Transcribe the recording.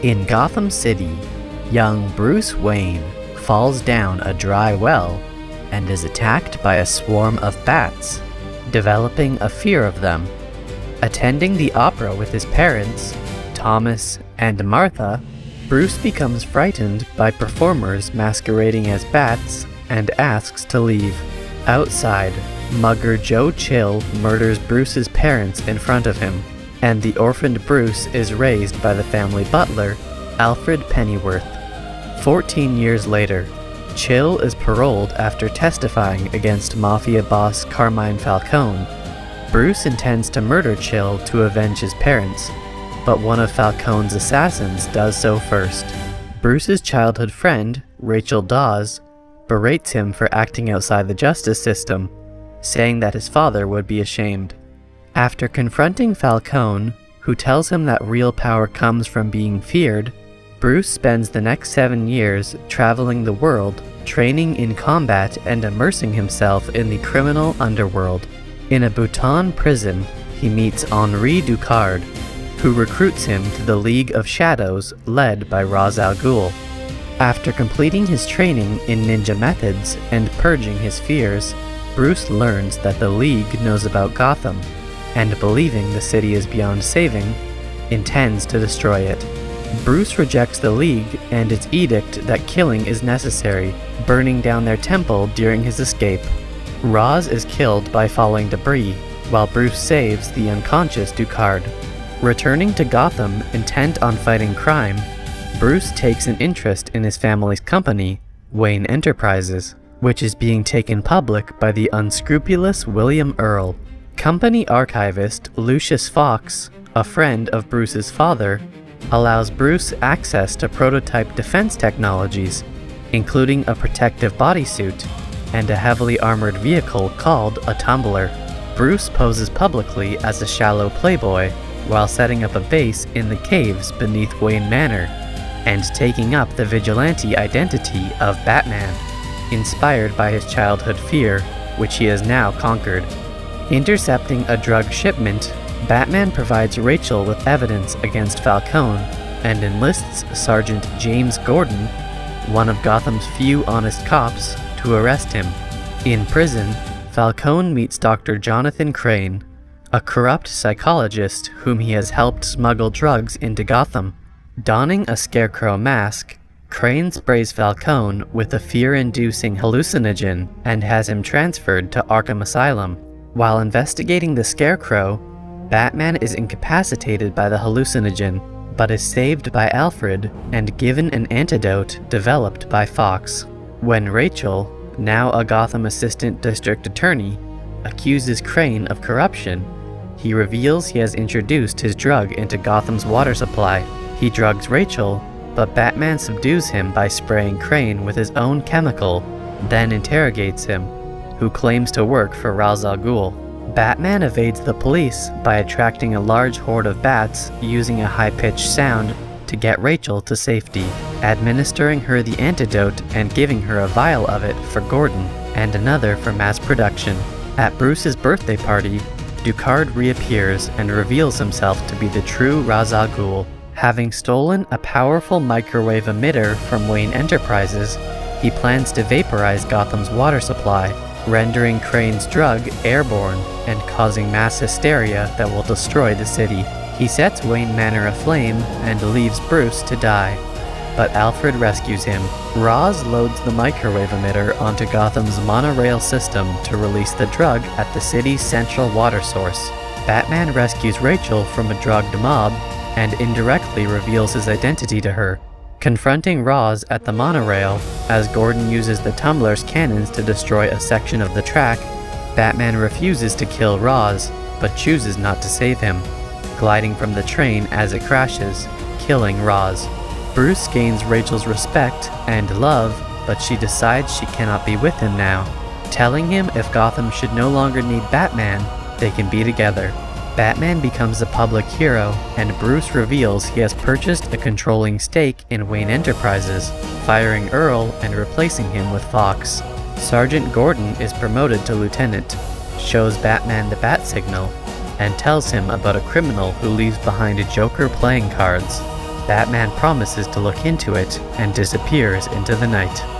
In Gotham City, young Bruce Wayne falls down a dry well and is attacked by a swarm of bats, developing a fear of them. Attending the opera with his parents, Thomas and Martha, Bruce becomes frightened by performers masquerading as bats and asks to leave. Outside, mugger Joe Chill murders Bruce's parents in front of him, and the orphaned Bruce is raised by the family butler, Alfred Pennyworth. 14 years later, Chill is paroled after testifying against mafia boss Carmine Falcone. Bruce intends to murder Chill to avenge his parents, but one of Falcone's assassins does so first. Bruce's childhood friend, Rachel Dawes, berates him for acting outside the justice system, saying that his father would be ashamed. After confronting Falcone, who tells him that real power comes from being feared, Bruce spends the next 7 years traveling the world, training in combat and immersing himself in the criminal underworld. In a Bhutan prison, he meets Henri Ducard, who recruits him to the League of Shadows led by Ra's al Ghul. After completing his training in ninja methods and purging his fears, Bruce learns that the League knows about Gotham, and believing the city is beyond saving, intends to destroy it. Bruce rejects the League and its edict that killing is necessary, burning down their temple during his escape. Ra's is killed by falling debris, while Bruce saves the unconscious Ducard. Returning to Gotham intent on fighting crime, Bruce takes an interest in his family's company, Wayne Enterprises, which is being taken public by the unscrupulous William Earl. Company archivist Lucius Fox, a friend of Bruce's father, allows Bruce access to prototype defense technologies, including a protective bodysuit and a heavily armored vehicle called a Tumbler. Bruce poses publicly as a shallow playboy while setting up a base in the caves beneath Wayne Manor and taking up the vigilante identity of Batman, inspired by his childhood fear, which he has now conquered. Intercepting a drug shipment, Batman provides Rachel with evidence against Falcone and enlists Sergeant James Gordon, one of Gotham's few honest cops, to arrest him. In prison, Falcone meets Dr. Jonathan Crane, a corrupt psychologist whom he has helped smuggle drugs into Gotham. Donning a scarecrow mask, Crane sprays Falcone with a fear-inducing hallucinogen and has him transferred to Arkham Asylum. While investigating the scarecrow, Batman is incapacitated by the hallucinogen, but is saved by Alfred and given an antidote developed by Fox. When Rachel, now a Gotham Assistant District Attorney, accuses Crane of corruption, he reveals he has introduced his drug into Gotham's water supply. He drugs Rachel, but Batman subdues him by spraying Crane with his own chemical, then interrogates him, who claims to work for Ra's al Ghul. Batman evades the police by attracting a large horde of bats using a high-pitched sound to get Rachel to safety, administering her the antidote and giving her a vial of it for Gordon and another for mass production. At Bruce's birthday party, Ducard reappears and reveals himself to be the true Ra's al Ghul. Having stolen a powerful microwave emitter from Wayne Enterprises, he plans to vaporize Gotham's water supply, rendering Crane's drug airborne and causing mass hysteria that will destroy the city. He sets Wayne Manor aflame and leaves Bruce to die, but Alfred rescues him. Ra's loads the microwave emitter onto Gotham's monorail system to release the drug at the city's central water source. Batman rescues Rachel from a drugged mob and indirectly reveals his identity to her. Confronting Ra's at the monorail, as Gordon uses the Tumbler's cannons to destroy a section of the track, Batman refuses to kill Ra's, but chooses not to save him, gliding from the train as it crashes, killing Ra's. Bruce gains Rachel's respect and love, but she decides she cannot be with him now, telling him if Gotham should no longer need Batman, they can be together. Batman becomes a public hero, and Bruce reveals he has purchased a controlling stake in Wayne Enterprises, firing Earl and replacing him with Fox. Sergeant Gordon is promoted to lieutenant, shows Batman the bat signal, and tells him about a criminal who leaves behind Joker playing cards. Batman promises to look into it and disappears into the night.